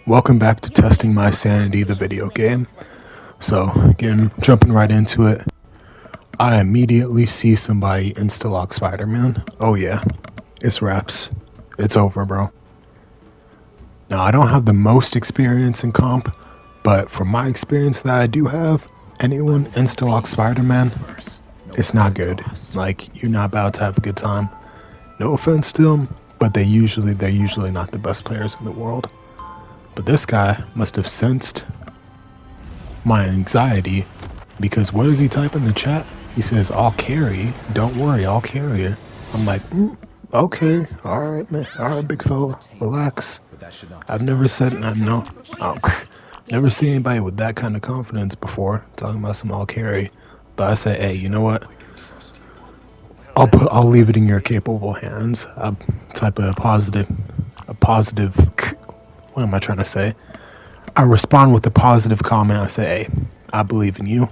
Welcome back to Testing My Sanity, the video game. So, again, jumping right into it, I immediately see somebody insta-lock Spider-Man. Oh yeah, it's wraps. It's over, bro. Now, I don't have the most experience in comp, but from my experience that I do have, anyone insta-lock Spider-Man, it's not good. Like, you're not about to have a good time. No offense to them, but they're usually not the best players in the world. But this guy must have sensed my anxiety, because what does he type in the chat? He says, "I'll carry. Don't worry, I'll carry it." I'm like, okay, all right, man, all right, big fella, relax. I've never said, never seen anybody with that kind of confidence before talking about some "I'll carry." But I say, hey, you know what? I'll leave it in your capable hands. I'll type a positive. What am I trying to say? I respond with a positive comment. I say, hey, I believe in you.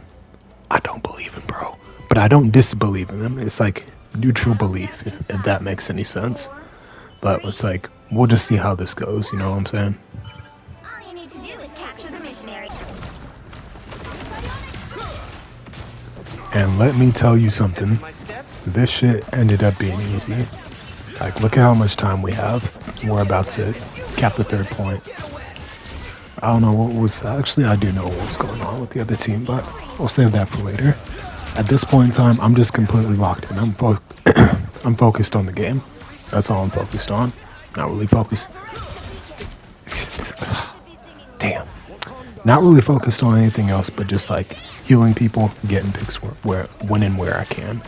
I don't believe him, bro. But I don't disbelieve in him. It's like neutral belief, if that makes any sense. But it's like, we'll just see how this goes, you know what I'm saying? All you need to do is capture the missionary. And let me tell you something. This shit ended up being easy. Like, look at how much time we have. We're about to cap the third point. I don't know what was... Actually, I do know what was going on with the other team, but we'll save that for later. At this point in time, I'm just completely locked in. I'm focused on the game. That's all I'm focused on. Not really focused... Damn. Not really focused on anything else, but just like healing people, getting picks when and where I can.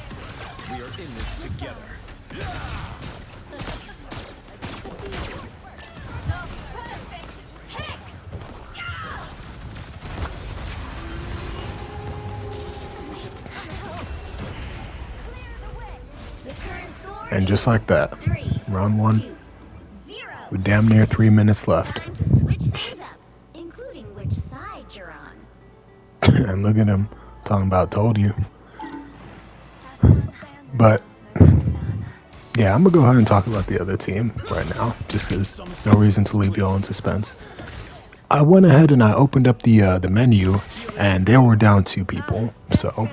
And just like that, round one, with damn near 3 minutes left. Time to switch things up, including which side you're on. And look at him talking about told you. But yeah, I'm gonna go ahead and talk about the other team right now, just because no reason to leave y'all in suspense. I went ahead and I opened up the menu, and there were down 2 people, so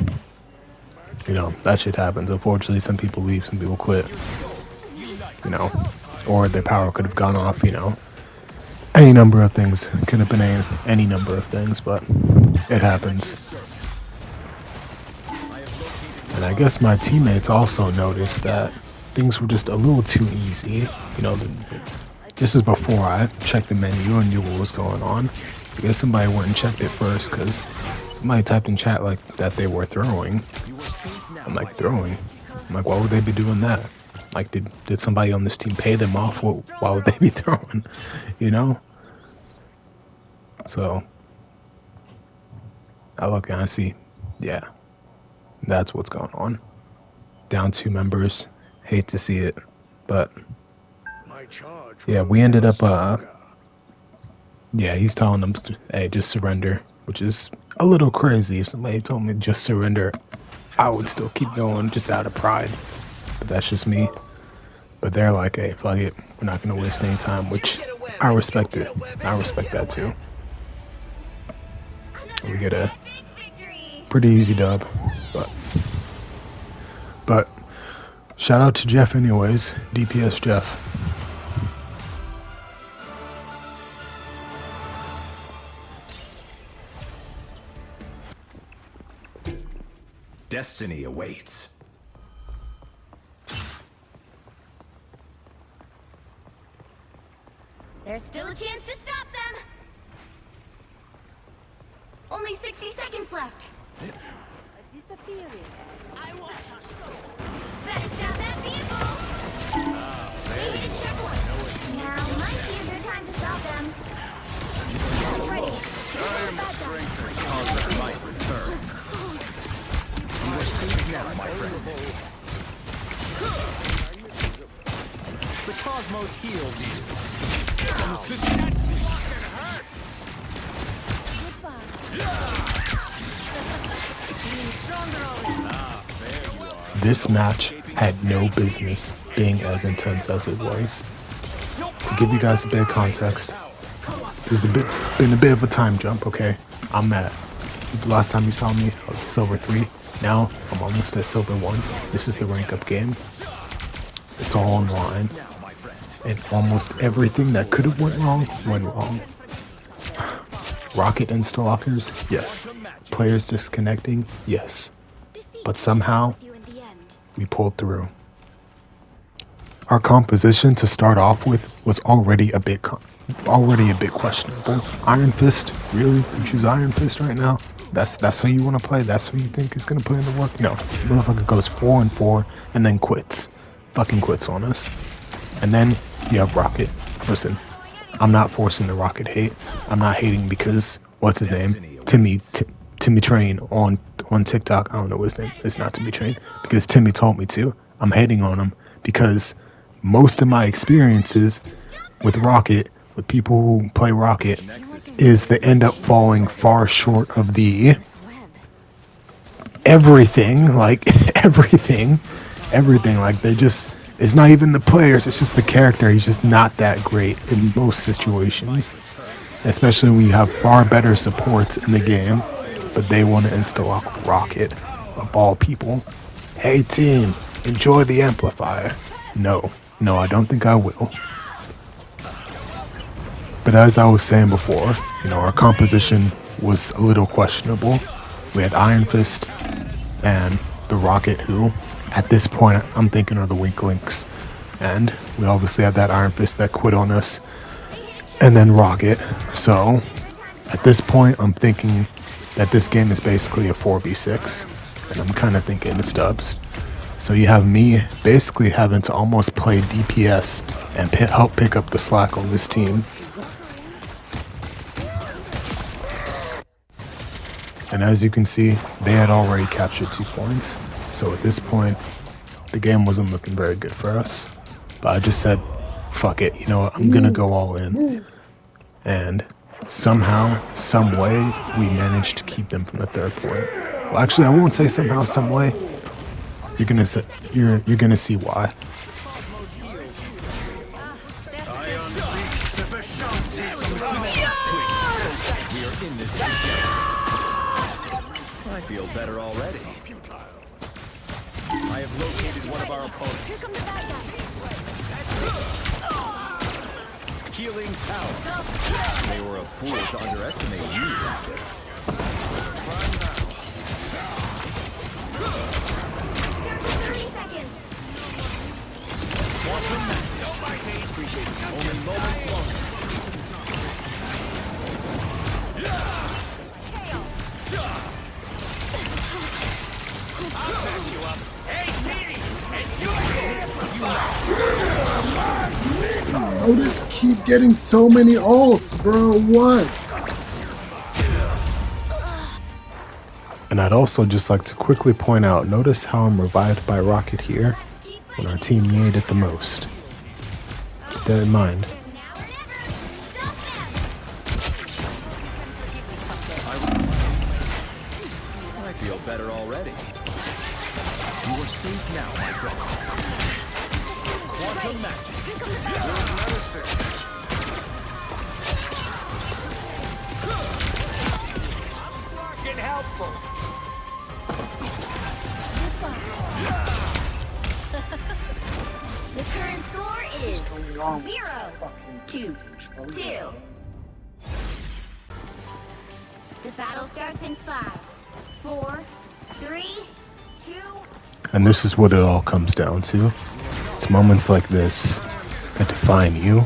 you know, that shit happens. Unfortunately, some people leave, some people quit, you know, or their power could have gone off, you know. Any number of things. Could have been any number of things, but it happens. And I guess my teammates also noticed that things were just a little too easy. You know, this is before I checked the menu and knew what was going on. I guess somebody went and checked it first, because somebody typed in chat like that they were throwing. I'm like, throwing? I'm like, why would they be doing that? Like, did somebody on this team pay them off? Why would they be throwing? You know? So, I look and I see, yeah, that's what's going on. Down 2 members. Hate to see it. But, yeah, we ended up, yeah, he's telling them, hey, just surrender. Which is a little crazy. If somebody told me just surrender, I would still keep going just out of pride. But that's just me. But they're like, hey, fuck it. We're not going to waste any time, which I respect it. I respect that too. We get a pretty easy dub. But shout out to Jeff anyways. DPS Jeff. Destiny awaits. There's still a chance to stop them. Only 60 seconds left. Better stop that vehicle. They hit a checkpoint. Now might be a good time to stop them. Get ready. I am strengthened because that light returns. You are safe now, my friend. The cosmos heals you. Some assistance. This match had no business being as intense as it was. To give you guys a bit of context, there's been a bit of a time jump. Okay, I'm at the last time you saw me, I was silver 3. Now I'm almost at silver 1. This is the rank up game. It's all online, and almost everything that could have went wrong went wrong. Rocket insta-lockers, yes. Players disconnecting, yes. But somehow we pulled through. Our composition to start off with was already a bit questionable. Iron Fist, really? You choose Iron Fist right now? That's who you want to play? That's who you think is gonna put in the work? No, the motherfucker goes 4-4 and then quits. Fucking quits on us. And then you have Rocket. Listen, I'm not forcing the Rocket hate. I'm not hating because what's his name? Timmy Train on TikTok. I don't know his name. It's not Timmy Train because Timmy told me to. I'm hating on him because most of my experiences with Rocket, with people who play Rocket, is they end up falling far short of the everything, like everything, like they just, it's not even the players, it's just the character. He's just not that great in most situations, especially when you have far better supports in the game, but they want to insta-lock Rocket of all people. Hey team, enjoy the amplifier. No, I don't think I will. But as I was saying before, our composition was a little questionable. We had Iron Fist and the Rocket, who, at this point, I'm thinking are the weak links. And we obviously had that Iron Fist that quit on us, and then Rocket. So, at this point, I'm thinking that this game is basically a 4v6, and I'm kind of thinking it's dubs. So you have me basically having to almost play DPS and help pick up the slack on this team. And as you can see, they had already captured 2 points. So at this point, the game wasn't looking very good for us. But I just said, fuck it, you know what, I'm gonna go all in. And somehow, some way, we managed to keep them from the 3rd point. Well, actually, I won't say somehow, some way. You're gonna see why. I feel better already. I have located one of our opponents. Here come the bad guys. Healing power. They were a fool to underestimate you, Rocket. 30 seconds. Don't mind me. Appreciate it. Only moments longer. I'll patch you up. Hey, Petey! I just keep getting so many ults, bro. What? And I'd also just like to quickly point out, notice how I'm revived by Rocket here when our team needed it the most. Keep that in mind. I feel better already. You are safe now, my friend. Quantum magic. Another six. Get helpful. The current score is 0-2-2. The battle starts in 5, 4, 3, 2. And this is what it all comes down to. It's moments like this that define you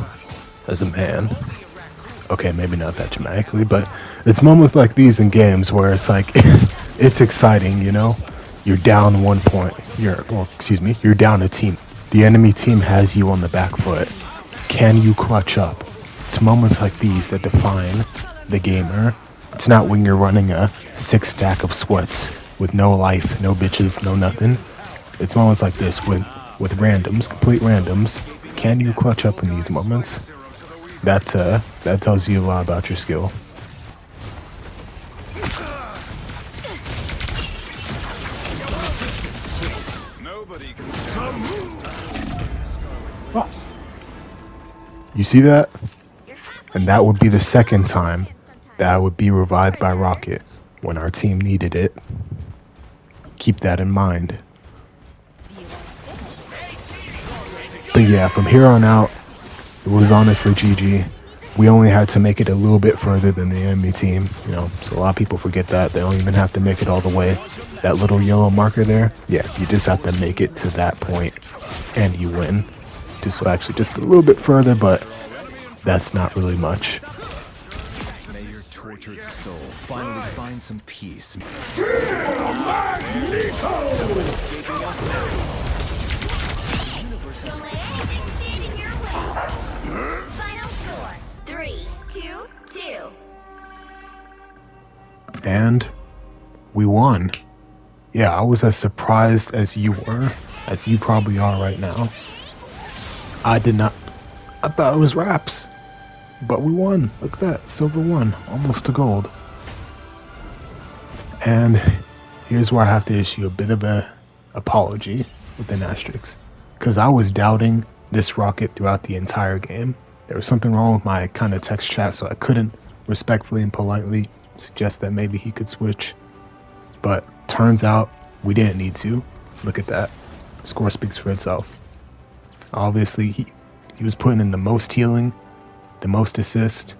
as a man. Okay, maybe not that dramatically, but it's moments like these in games where it's like, it's exciting, you know? You're down 1 point. You're down a team. The enemy team has you on the back foot. Can you clutch up? It's moments like these that define the gamer. It's not when you're running a 6-stack of sweats with no life, no bitches, no nothing. It's moments like this with randoms, complete randoms. Can you clutch up in these moments? That tells you a lot about your skill. You see that? And that would be the second time that I would be revived by Rocket when our team needed it. Keep that in mind. But yeah, from here on out, it was honestly GG. We only had to make it a little bit further than the enemy team, you know, so a lot of people forget that. They don't even have to make it all the way. That little yellow marker there, yeah, you just have to make it to that point and you win. Just actually just a little bit further, but that's not really much. May your tortured soul finally find some peace. Don't let anything stand in your way. Final score, 3-2-2. And we won. Yeah, I was as surprised as you were, as you probably are right now. I thought it was Raps, but we won. Look at that, silver 1, almost to gold. And here's where I have to issue a bit of a apology with an asterisk, because I was doubting this Rocket throughout the entire game. There was something wrong with my kind of text chat, so I couldn't respectfully and politely suggest that maybe he could switch. But turns out we didn't need to. Look at that. Score speaks for itself. Obviously, he was putting in the most healing, the most assist,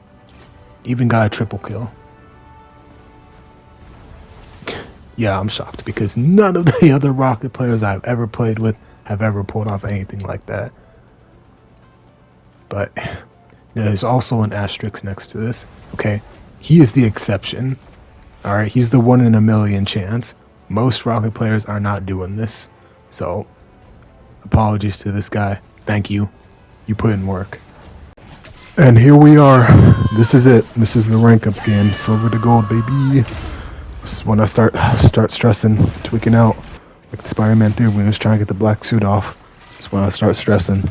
even got a triple kill. Yeah, I'm shocked because none of the other Rocket players I've ever played with have ever pulled off anything like that. But there's also an asterisk next to this. Okay, he is the exception. All right, he's the 1 in a million chance. Most Rocket players are not doing this. So, apologies to this guy. Thank you. You put in work. And here we are. This is it. This is the rank up game. Silver to gold, baby. This is when I start stressing, tweaking out. Like Spider-Man 3 when he was trying to get the black suit off. That's when I start stressing.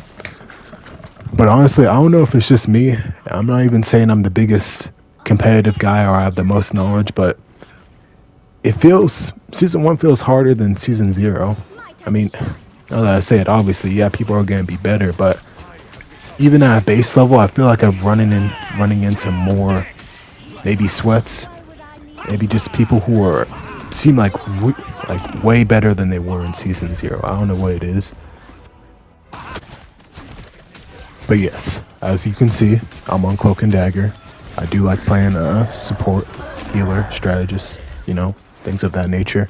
But honestly, I don't know if it's just me. I'm not even saying I'm the biggest competitive guy or I have the most knowledge, but season 1 feels harder than season 0. I mean, now that I say it, obviously, yeah, people are going to be better, but even at a base level, I feel like I'm running into more maybe sweats, maybe just people who seem like way better than they were in season 0. I don't know what it is. But yes, as you can see, I'm on Cloak and Dagger. I do like playing support, healer, strategist, you know, things of that nature.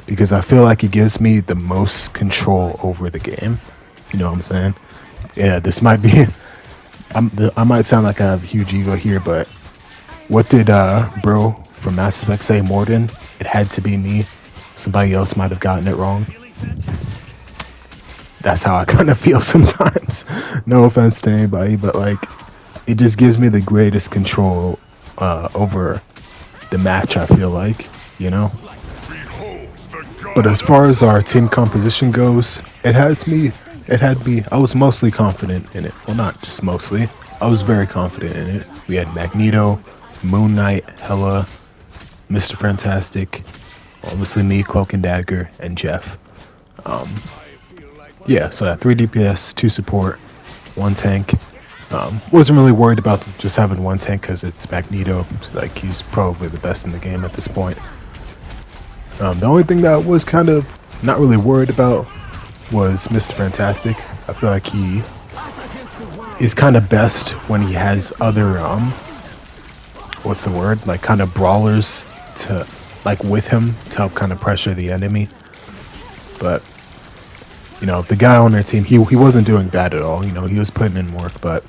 Because I feel like it gives me the most control over the game. You know what I'm saying? Yeah, this might be... I might sound like I have a huge ego here, but what did bro from Mass Effect say, Mordin? It had to be me. Somebody else might have gotten it wrong. That's how I kind of feel sometimes. No offense to anybody, but like, it just gives me the greatest control over the match, I feel like, you know? But as far as our team composition goes, I was mostly confident in it. Well, not just mostly. I was very confident in it. We had Magneto, Moon Knight, Hela, Mr. Fantastic, obviously me, Cloak and Dagger, and Jeff. Yeah, so 3 DPS, 2 support, 1 tank. Wasn't really worried about just having 1 tank because it's Magneto. Like, he's probably the best in the game at this point. The only thing that I was kind of not really worried about was Mr. Fantastic. I feel like he is kind of best when he has other, what's the word? Like, kind of brawlers to, like, with him to help kind of pressure the enemy. But, you know, the guy on their team, he wasn't doing bad at all. You know, he was putting in work, but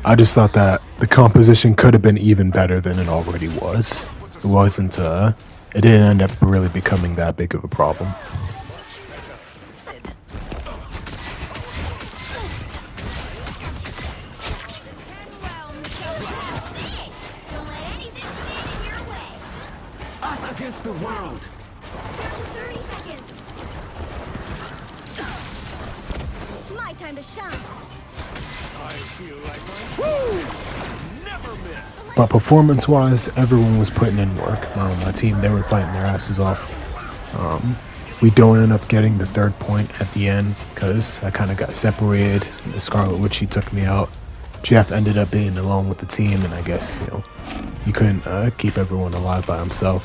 I just thought that the composition could have been even better than it already was. It wasn't, it didn't end up really becoming that big of a problem. Don't let anything stand in your way. Us against the world. 30 seconds. My time to shine. But performance-wise, everyone was putting in work. My team, they were fighting their asses off. We don't end up getting the third point at the end because I kind of got separated. The Scarlet Witch, she took me out. Jeff ended up being alone with the team, and I guess, you know, he couldn't keep everyone alive by himself.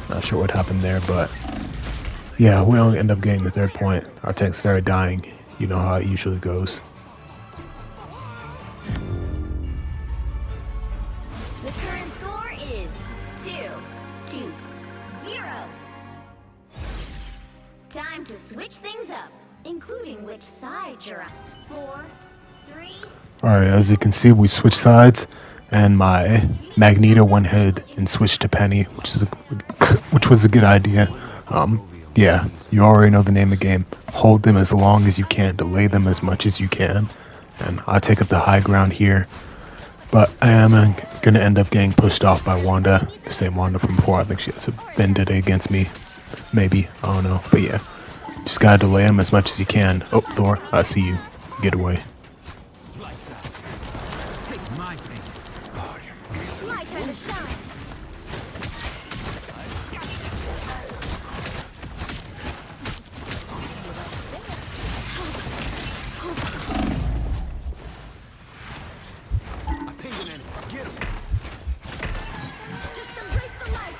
Not sure what happened there, but yeah, we don't end up getting the third point. Our tank started dying. You know how it usually goes. The current score is 2-0. Time to switch things up, including which side you're on. 4, 3. Alright, as you can see, we switched sides, and my Magneto went ahead and switched to Penny, which was a good idea. Yeah, you already know the name of the game. Hold them as long as you can, delay them as much as you can, and I take up the high ground here. But I am gonna end up getting pushed off by Wanda, the same Wanda from before. I think she has a vendetta against me, maybe, I don't know, but yeah. Just gotta delay them as much as you can. Oh, Thor, I see you. Get away. My time to shine. Just embrace the light.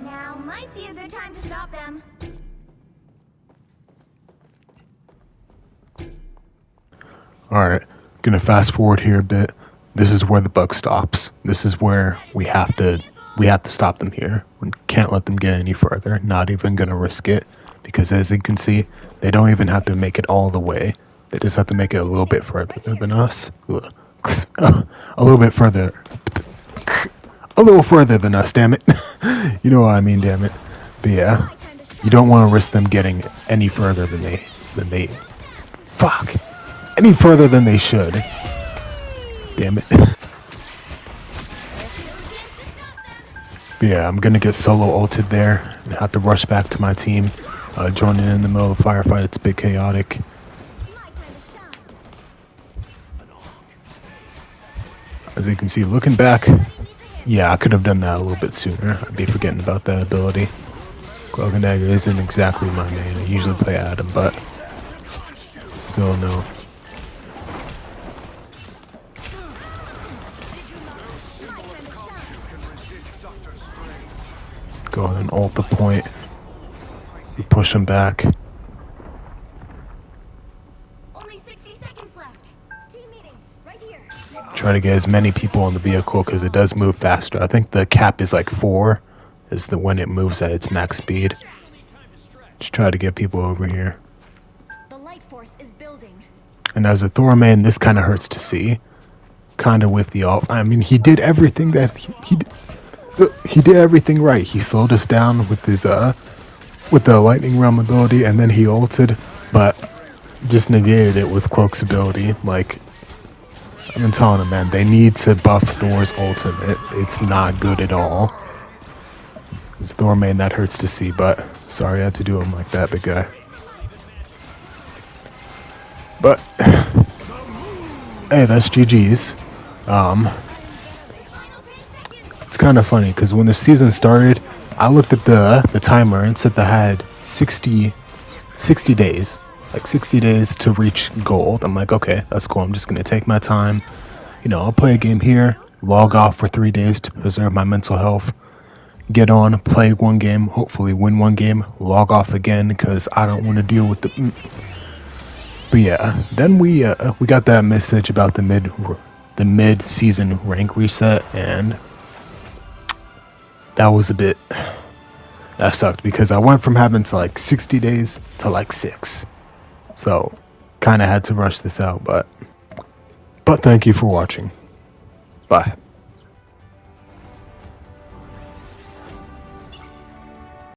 Now might be a good time to stop them. Alright, gonna fast forward here a bit. This is where the buck stops. This is where we have to stop them here. We can't let them get any further. Not even gonna risk it, because as you can see, they don't even have to make it all the way. They just have to make it a little bit further than us. A little bit further. A little further than us, damn it. You know what I mean, damn it. But yeah, you don't want to risk them getting any further than they fuck. Any further than they should. Damn it. But yeah, I'm gonna get solo ulted there and have to rush back to my team. Joining in the middle of the firefight, it's a bit chaotic. As you can see, looking back, yeah, I could have done that a little bit sooner. I'd be forgetting about that ability. Cloak and Dagger isn't exactly my main. I usually play Adam, but still no. Go ahead and ult the point. We push him back. Only 60 seconds left. Team meeting right here. Try to get as many people on the vehicle because it does move faster. I think the cap is like 4 is the when it moves at its max speed. Just try to get people over here. The light force is building. And as a Thor main, this kind of hurts to see. Kind of with the ult. I mean, he did everything that he did everything right. He slowed us down with his with the lightning realm ability, and then he ulted, but just negated it with Cloak's ability. Like, I've been telling him, man, they need to buff Thor's ultimate. It's not good at all. As Thor main, that hurts to see, but sorry I had to do him like that, big guy. But hey, that's GG's. It's kind of funny because when the season started, I looked at the timer and said that I had 60 days, like 60 days to reach gold. I'm like, okay, that's cool. I'm just gonna take my time. You know, I'll play a game here, log off for 3 days to preserve my mental health, get on, play one game, hopefully win one game, log off again because I don't want to deal with the. But yeah, then we got that message about the mid-season rank reset, and that was that sucked because I went from having to like 60 days to like 6. So kind of had to rush this out, but thank you for watching. Bye.